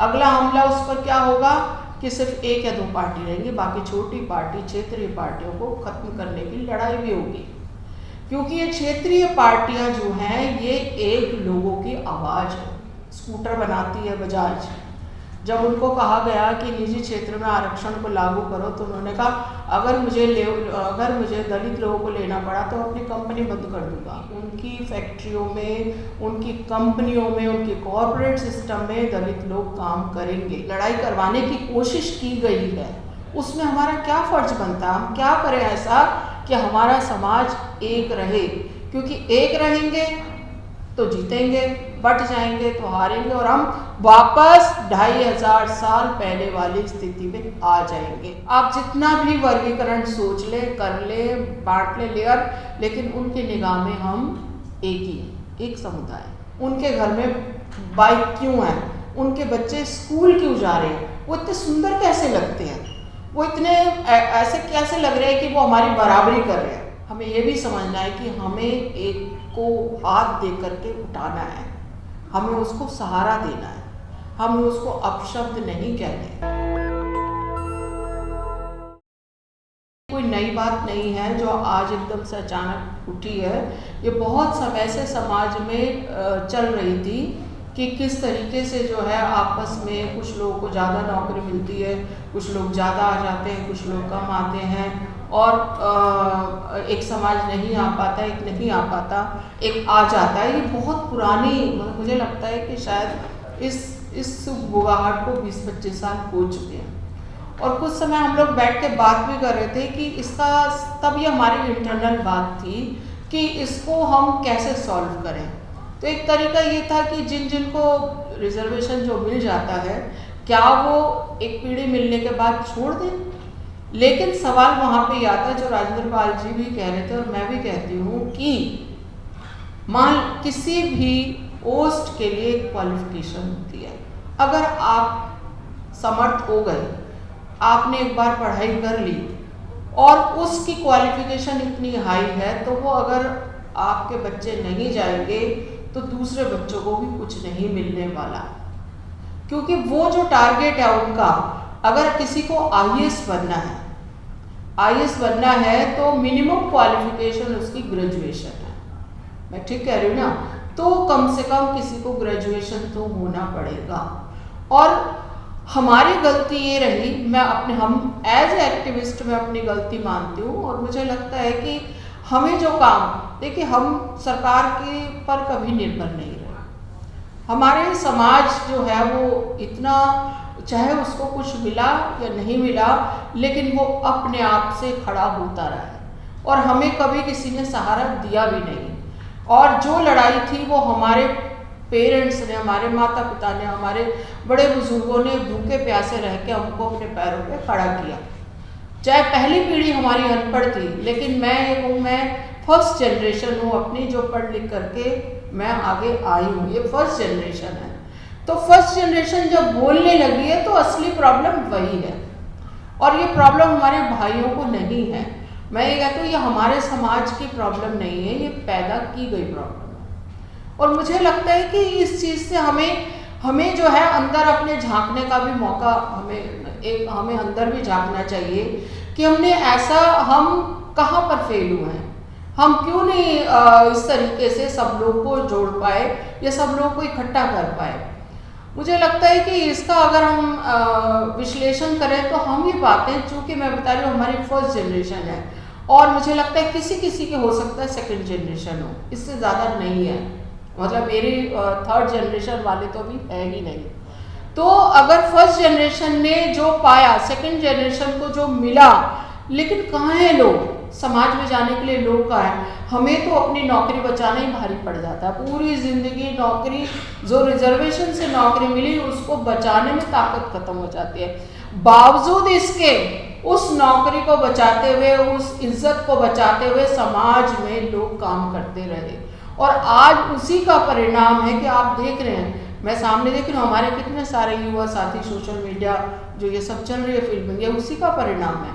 अगला हमला उस पर क्या होगा कि सिर्फ एक या दो पार्टी रहेंगी, बाकी छोटी पार्टी क्षेत्रीय पार्टियों को खत्म करने की लड़ाई भी होगी। क्योंकि ये क्षेत्रीय पार्टियां जो हैं ये एक लोगों की आवाज़ है। स्कूटर बनाती है बजाज, जब उनको कहा गया कि निजी क्षेत्र में आरक्षण को लागू करो तो उन्होंने कहा अगर मुझे दलित लोगों को लेना पड़ा तो अपनी कंपनी बंद कर दूंगा। उनकी फैक्ट्रियों में, उनकी कंपनियों में, उनके कॉरपोरेट सिस्टम में दलित लोग काम करेंगे। लड़ाई करवाने की कोशिश की गई है, उसमें हमारा क्या फ़र्ज बनता है? हम क्या करें ऐसा कि हमारा समाज एक रहे, क्योंकि एक रहेंगे तो जीतेंगे, बट जाएंगे तो हारेंगे और हम वापस 2500 साल पहले वाली स्थिति में आ जाएंगे। आप जितना भी वर्गीकरण सोच ले, कर ले, बांट ले लेयर, लेकिन उनकी निगाह में हम एक ही हैं, एक समुदाय। उनके घर में बाइक क्यों है, उनके बच्चे स्कूल क्यों जा रहे हैं, वो इतने सुंदर कैसे लगते हैं, वो इतने ऐसे कैसे लग रहे हैं कि वो हमारी बराबरी कर रहे हैं। हमें ये भी समझना है कि हमें एक को हाथ दे करके उठाना है, हमें उसको सहारा देना है, हमें उसको अपशब्द नहीं कहने। कोई नई बात नहीं है जो आज एकदम से अचानक उठी है, ये बहुत समय से समाज में चल रही थी कि किस तरीके से जो है आपस में कुछ लोगों को ज़्यादा नौकरी मिलती है, कुछ लोग ज़्यादा आ जाते हैं, कुछ लोग कम आते हैं, और एक समाज नहीं आ पाता, एक नहीं आ पाता, एक आ जाता है। ये बहुत पुरानी, मुझे लगता है कि शायद इस बुगाहट को 20-25 साल हो चुके हैं। और कुछ समय हम लोग बैठ के बात भी कर रहे थे कि इसका, तब ये हमारी इंटरनल बात थी कि इसको हम कैसे सॉल्व करें। तो एक तरीका ये था कि जिन को रिजर्वेशन जो मिल जाता है, क्या वो एक पीढ़ी मिलने के बाद छोड़ दें। लेकिन सवाल वहाँ पे ही आता है जो राजेंद्र पाल जी भी कह रहे थे और मैं भी कहती हूँ कि मान किसी भी पोस्ट के लिए क्वालिफिकेशन होती है। अगर आप समर्थ हो गए, आपने एक बार पढ़ाई कर ली और उसकी क्वालिफिकेशन इतनी हाई है, तो वो अगर आपके बच्चे नहीं जाएंगे तो दूसरे बच्चों को भी कुछ नहीं मिलने वाला, क्योंकि वो जो टारगेट है उनका, अगर किसी को आईएएस बनना है तो मिनिमम क्वालिफिकेशन उसकी ग्रेजुएशन है। मैं ठीक कह रही हूँ ना? तो कम से कम किसी को ग्रेजुएशन तो होना पड़ेगा। और हमारी गलती ये रही, हम एज ए एक्टिविस्ट में अपनी गलती मानती हूँ, और मुझे लगता है कि हमें जो काम, देखिए हम सरकार के पर कभी निर्भर नहीं रहे। हमारे समाज जो है वो इतना, चाहे उसको कुछ मिला या नहीं मिला, लेकिन वो अपने आप से खड़ा होता रहा है और हमें कभी किसी ने सहारा दिया भी नहीं। और जो लड़ाई थी वो हमारे पेरेंट्स ने, हमारे माता पिता ने, हमारे बड़े बुजुर्गों ने भूखे प्यासे रह के हमको अपने पैरों पे खड़ा किया। चाहे पहली पीढ़ी हमारी अनपढ़ थी, लेकिन मैं फर्स्ट जनरेशन हूँ अपनी, जो पढ़ लिख करके मैं आगे आई हूँ। ये फर्स्ट जनरेशन है। तो फर्स्ट जनरेशन जब बोलने लगी है तो असली प्रॉब्लम वही है, और ये प्रॉब्लम हमारे भाइयों को नहीं है। मैं ये कहती हूँ ये हमारे समाज की प्रॉब्लम नहीं है, ये पैदा की गई प्रॉब्लम है। और मुझे लगता है कि इस चीज़ से हमें जो है अंदर अपने झांकने का भी मौका, हमें अंदर भी झांकना चाहिए कि हम कहाँ पर फेल हुए हैं, हम क्यों नहीं इस तरीके से सब लोग को जोड़ पाए या सब लोग को इकट्ठा कर पाए। मुझे लगता है कि इसका अगर हम विश्लेषण करें तो हम ये बातें, चूँकि मैं बता रही हूँ हमारी फर्स्ट जनरेशन है, और मुझे लगता है किसी किसी के हो सकता है सेकंड जनरेशन हो, इससे ज़्यादा नहीं है। मतलब मेरी थर्ड जनरेशन वाले तो अभी है ही नहीं। तो अगर फर्स्ट जनरेशन ने जो पाया, सेकंड जनरेशन को जो मिला, लेकिन कहाँ है लोग, समाज में जाने के लिए लोग कहाँ हैं। हमें तो अपनी नौकरी बचाना ही भारी पड़ जाता है। पूरी ज़िंदगी नौकरी, जो रिजर्वेशन से नौकरी मिली उसको बचाने में ताकत खत्म हो जाती है। बावजूद इसके उस नौकरी को बचाते हुए, उस इज्जत को बचाते हुए समाज में लोग काम करते रहे, और आज उसी का परिणाम है कि आप देख रहे हैं, मैं सामने देख रही हूँ हमारे कितने सारे युवा साथी, सोशल मीडिया जो ये सब चल रही है फिल्मिंग, ये उसी का परिणाम है।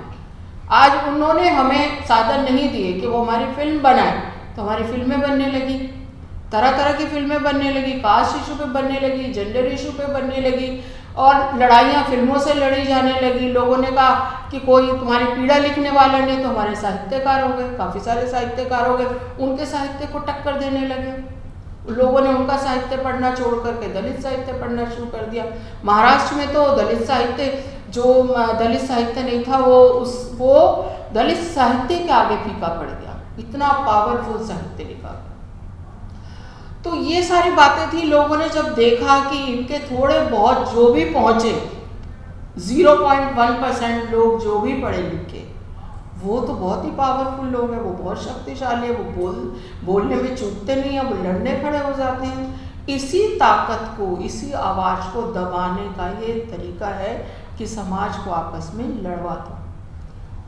आज उन्होंने हमें साधन नहीं दिए कि वो हमारी फिल्म बनाए, तो हमारी फिल्में बनने लगी, तरह तरह की फिल्में बनने लगी, कास्ट इशू पे बनने लगी, जेंडर इशू पे बनने लगी, और लड़ाइयाँ फिल्मों से लड़ी जाने लगी। लोगों ने कहा कि कोई तुम्हारी पीड़ा लिखने वाला नहीं, तो हमारे साहित्यकार हो गए, काफ़ी सारे साहित्यकार हो गए, उनके साहित्य को टक्कर देने लगे। लोगों ने उनका साहित्य पढ़ना छोड़ करके दलित साहित्य पढ़ना शुरू कर दिया। महाराष्ट्र में तो दलित साहित्य, जो दलित साहित्य नहीं था वो दलित साहित्य के आगे फीका पड़ गया, इतना पावरफुल साहित्य लिखा। तो ये सारी बातें थी। लोगों ने जब देखा कि इनके थोड़े बहुत जो भी पहुंचे 0.1% लोग जो भी पढ़े लिखे, वो तो बहुत ही पावरफुल लोग हैं, वो बहुत शक्तिशाली है, वो बोलने में चूकते नहीं है, वो लड़ने खड़े हो जाते हैं। इसी ताकत को, इसी आवाज़ को दबाने का ये तरीका है कि समाज को आपस में लड़वा दो।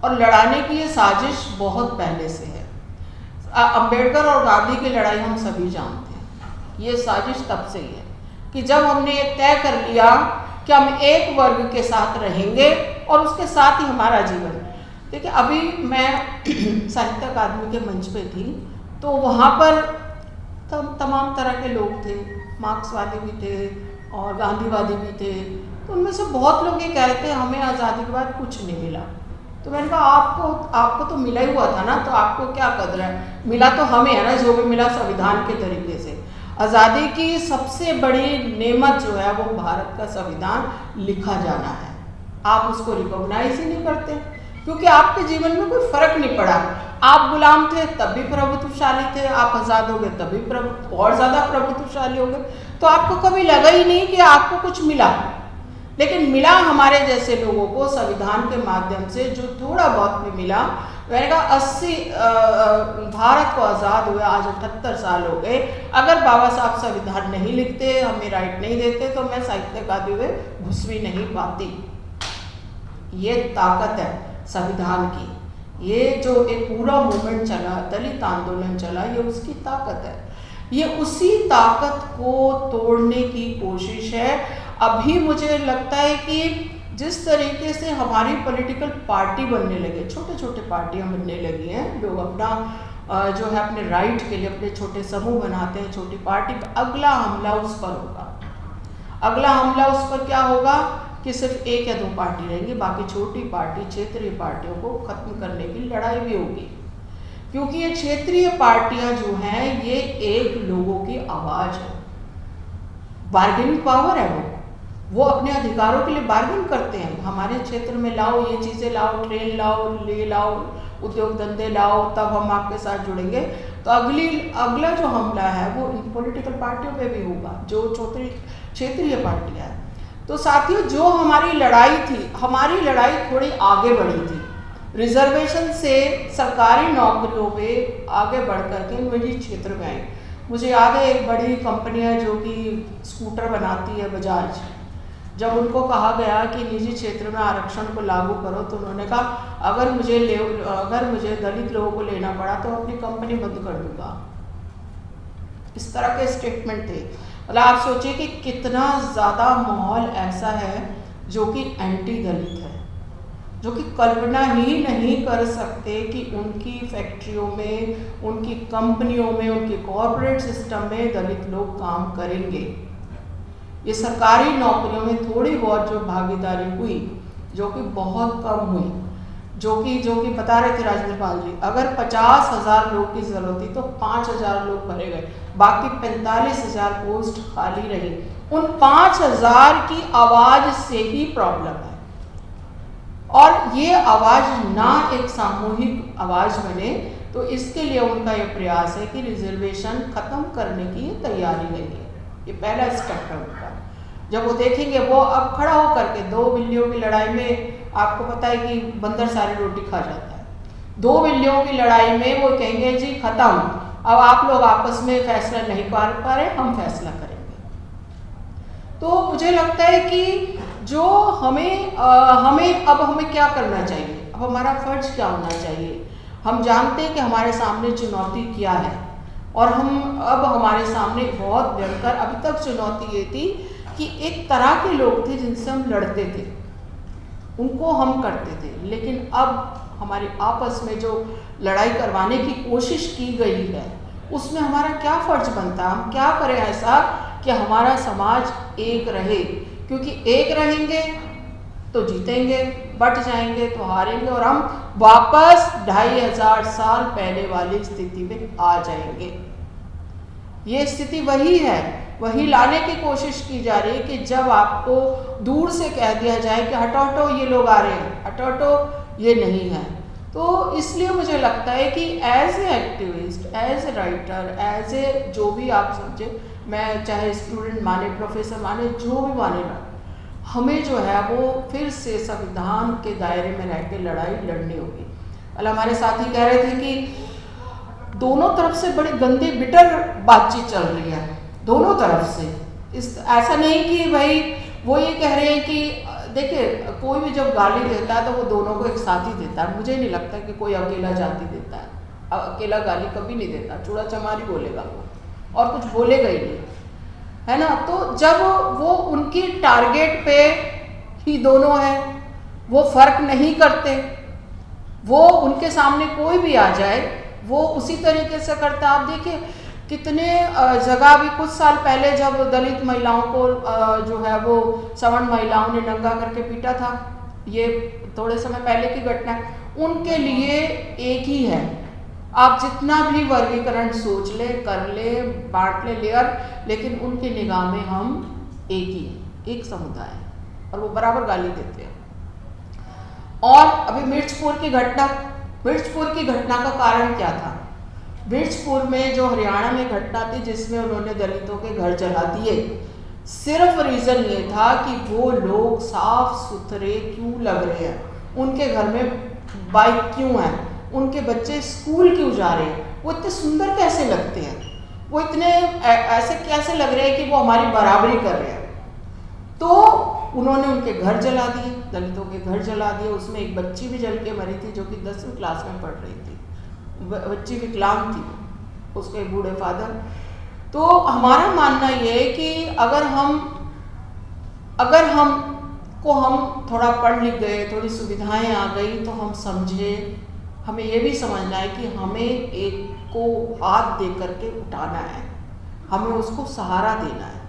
और लड़ाने की ये साजिश बहुत पहले से है। अंबेडकर और गांधी की लड़ाई हम सभी जानते हैं। ये साजिश तब से ही है कि जब हमने ये तय कर लिया कि हम एक वर्ग के साथ रहेंगे और उसके साथ ही हमारा जीवन। देखिए, अभी मैं साहित्य अकादमी के मंच पे थी, तो वहाँ पर तमाम तरह के लोग थे, मार्क्सवादी भी थे और गांधीवादी भी थे। तो उनमें से बहुत लोग ये कह रहे थे हमें आज़ादी के बाद कुछ नहीं मिला। तो मैंने कहा आपको तो मिला ही हुआ था ना, तो आपको क्या कदर है? मिला तो हमें है ना, जो भी मिला संविधान के तरीके से। आज़ादी की सबसे बड़ी नेमत जो है वो भारत का संविधान लिखा जाना है। आप उसको रिकॉग्नाइज ही नहीं करते, क्योंकि आपके जीवन में कोई फर्क नहीं पड़ा। आप गुलाम थे तब भी प्रभुत्वशाली थे, आप आज़ाद हो गए तब भी और ज़्यादा प्रभुत्वशाली हो गए। तो आपको कभी लगा ही नहीं कि आपको कुछ मिला। लेकिन मिला हमारे जैसे लोगों को संविधान के माध्यम से जो थोड़ा बहुत भी मिला। मैंने कहा 80 भारत को आज़ाद हुए आज 78 साल हो गए। अगर बाबा साहब संविधान नहीं लिखते, हमें राइट नहीं देते, तो मैं साहित्य अकादमी में घुस भी नहीं पाती। ये ताकत है संविधान की। ये जो एक पूरा मूवमेंट चला, दलित आंदोलन चला, ये उसकी ताकत है। ये उसी ताकत को तोड़ने की कोशिश है। अभी मुझे लगता है कि जिस तरीके से हमारी पॉलिटिकल पार्टी बनने लगे, छोटे छोटे पार्टियां बनने लगी हैं, लोग अपना जो है अपने राइट के लिए अपने छोटे समूह बनाते हैं, छोटी पार्टी। अगला हमला उस पर होगा। अगला हमला उस पर क्या होगा कि सिर्फ एक या दो पार्टी रहेंगी, बाकी छोटी पार्टी, क्षेत्रीय पार्टियों को खत्म करने की लड़ाई भी होगी। क्योंकि ये क्षेत्रीय पार्टियां जो हैं, ये एक लोगों की आवाज़ है, बार्गेनिंग पावर है। वो अपने अधिकारों के लिए बार्गेन करते हैं। हमारे क्षेत्र में लाओ, ये चीज़ें लाओ, ट्रेन लाओ, ले लाओ, उद्योग धंधे लाओ, तब हम आपके साथ जुड़ेंगे। तो अगला जो हमला है वो इन पॉलिटिकल पार्टियों पे भी होगा, जो क्षेत्रीय पार्टियां हैं। तो साथियों, जो हमारी लड़ाई थी, हमारी लड़ाई थोड़ी आगे बढ़ी थी। रिजर्वेशन से सरकारी नौकरियों पे आगे बढ़ करके निजी क्षेत्र में आई। मुझे याद है एक बड़ी कंपनी है जो कि स्कूटर बनाती है, बजाज। जब उनको कहा गया कि निजी क्षेत्र में आरक्षण को लागू करो, तो उन्होंने कहा अगर मुझे दलित लोगों को लेना पड़ा तो अपनी कंपनी बंद कर दूंगा। इस तरह के स्टेटमेंट थे। मतलब आप सोचिए कि कितना ज़्यादा माहौल ऐसा है जो कि एंटी दलित है, जो कि कल्पना ही नहीं कर सकते कि उनकी फैक्ट्रियों में, उनकी कंपनियों में, उनके कॉरपोरेट सिस्टम में दलित लोग काम करेंगे। ये सरकारी नौकरियों में थोड़ी बहुत जो भागीदारी हुई, जो कि बहुत कम हुई, जो कि बता रहे थे राजेंद्र पाल जी, अगर 50,000 लोग की ज़रूरत थी तो 5,000 लोग भरे गए, बाकी 45,000 पोस्ट खाली रही। उन 5,000 की आवाज़ से ही प्रॉब्लम है। और ये आवाज़ ना एक सामूहिक आवाज़ बने, तो इसके लिए उनका ये प्रयास है कि रिजर्वेशन ख़त्म करने की तैयारी रही है। ये पहला स्टेप है उनका। जब वो देखेंगे, वो अब खड़ा होकर के 2 बिल्लियों की लड़ाई में, आपको पता है कि बंदर सारी रोटी खा जाता है। 2 बिल्लियों की लड़ाई में वो कहेंगे जी खत्म, अब आप लोग आपस में फैसला नहीं कर पा रहे, हम फैसला करेंगे। तो मुझे लगता है कि जो हमें क्या करना चाहिए, अब हमारा फर्ज क्या होना चाहिए। हम जानते हैं कि हमारे सामने चुनौती क्या है, और अब हमारे सामने बहुत भयंकर अभी तक चुनौती ये थी कि एक तरह के लोग थे जिनसे हम लड़ते थे, उनको हम करते थे। लेकिन अब हमारे आपस में जो लड़ाई करवाने की कोशिश की गई है, उसमें हमारा क्या फ़र्ज बनता है, हम क्या करें ऐसा कि हमारा समाज एक रहे। क्योंकि एक रहेंगे तो जीतेंगे, बट जाएंगे तो हारेंगे और हम वापस 2500 साल पहले वाली स्थिति में आ जाएंगे। ये स्थिति वही है, वही लाने की कोशिश की जा रही है कि जब आपको दूर से कह दिया जाए कि हटो हटो ये लोग आ रहे हैं, हटो हटो ये नहीं है। तो इसलिए मुझे लगता है कि as a activist, as a writer, as a जो भी आप समझे, मैं चाहे स्टूडेंट माने, प्रोफेसर माने, जो भी माने ना, हमें जो है वो फिर से संविधान के दायरे में रह के लड़ाई लड़नी होगी। कल हमारे साथी कह रहे थे कि दोनों तरफ से बड़ी गंदी बिटर बातचीत चल रही है, दोनों तरफ से। ऐसा नहीं कि भाई वो ये कह रहे हैं कि देखिए कोई भी जब गाली देता है तो वो दोनों को एक साथ ही देता है। मुझे नहीं लगता कि कोई अकेला जाति देता है, अकेला गाली कभी नहीं देता, चूड़ा चमारी बोलेगा वो और कुछ बोलेगा ही नहीं, है ना। तो जब वो उनकी टारगेट पे ही दोनों हैं, वो फर्क नहीं करते, वो उनके सामने कोई भी आ जाए वो उसी तरीके से करता है। आप देखिए कितने जगह भी कुछ साल पहले जब दलित महिलाओं को जो है वो सवर्ण महिलाओं ने नंगा करके पीटा था, ये थोड़े समय पहले की घटना है, उनके लिए एक ही है। आप जितना भी वर्गीकरण सोच ले, कर ले, बांट ले लेयर, लेकिन उनकी निगाह में हम एक ही हैं, एक समुदाय है और वो बराबर गाली देते हैं। और अभी मिर्चपुर की घटना का कारण क्या था? मिर्चपुर में जो हरियाणा में घटना थी जिसमें उन्होंने दलितों के घर जला दिए, सिर्फ रीज़न ये था कि वो लोग साफ सुथरे क्यों लग रहे हैं, उनके घर में बाइक क्यों है, उनके बच्चे स्कूल क्यों जा रहे हैं, वो इतने सुंदर कैसे लगते हैं, वो इतने ऐसे कैसे लग रहे हैं कि वो हमारी बराबरी कर रहे हैं। तो उन्होंने उनके घर जला दिए, दलितों के घर जला दिए। उसमें एक बच्ची भी जल के मरी थी जो कि 10वीं क्लास में पढ़ रही थी, बच्ची विकलांग थी, उसके बूढ़े फादर। तो हमारा मानना ये है कि अगर हम थोड़ा पढ़ लिख गए, थोड़ी सुविधाएं आ गई तो हम समझे, हमें ये भी समझना है कि हमें एक को हाथ दे करके उठाना है, हमें उसको सहारा देना है,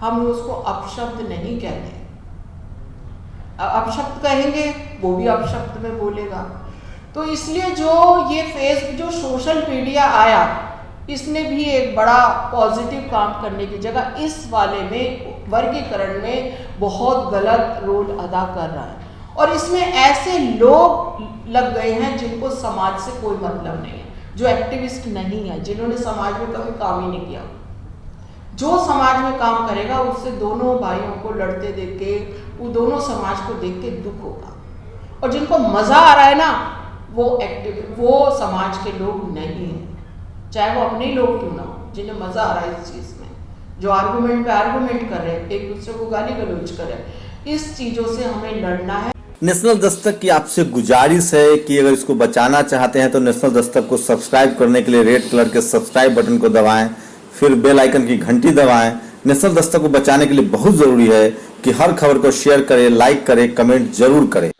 हमें उसको अपशब्द नहीं कहने। अपशब्द कहेंगे वो भी अपशब्द में बोलेगा। तो इसलिए जो सोशल मीडिया आया, इसने भी एक बड़ा पॉजिटिव काम करने की जगह इस वाले में वर्गीकरण में बहुत गलत रोल अदा कर रहा है। और इसमें ऐसे लोग लग गए हैं जिनको समाज से कोई मतलब नहीं है, जो एक्टिविस्ट नहीं है, जिन्होंने समाज में कभी काम ही नहीं किया। जो समाज में काम करेगा उससे दोनों भाइयों को लड़ते देख के, वो दोनों समाज को देख के दुख होगा। और जिनको मजा आ रहा है ना, वो समाज के लोग नहीं हैं, चाहे वो अपने ही लोग क्यों ना हो, जिन्हें मजा आ रहा है इस चीज में, जो आर्गुमेंट पे आर्गुमेंट कर रहे हैं, एक दूसरे को गाली गलौज कर रहे हैं। इस चीजों से हमें लड़ना है। नेशनल दस्तक की आपसे गुजारिश है कि अगर इसको बचाना चाहते हैं तो नेशनल दस्तक को सब्सक्राइब करने के लिए रेड कलर के सब्सक्राइब बटन को दबाएं, फिर बेल आइकन की घंटी दबाएं। नेशनल दस्तक को बचाने के लिए बहुत जरूरी है कि हर खबर को शेयर करें, लाइक करें, कमेंट जरूर करें।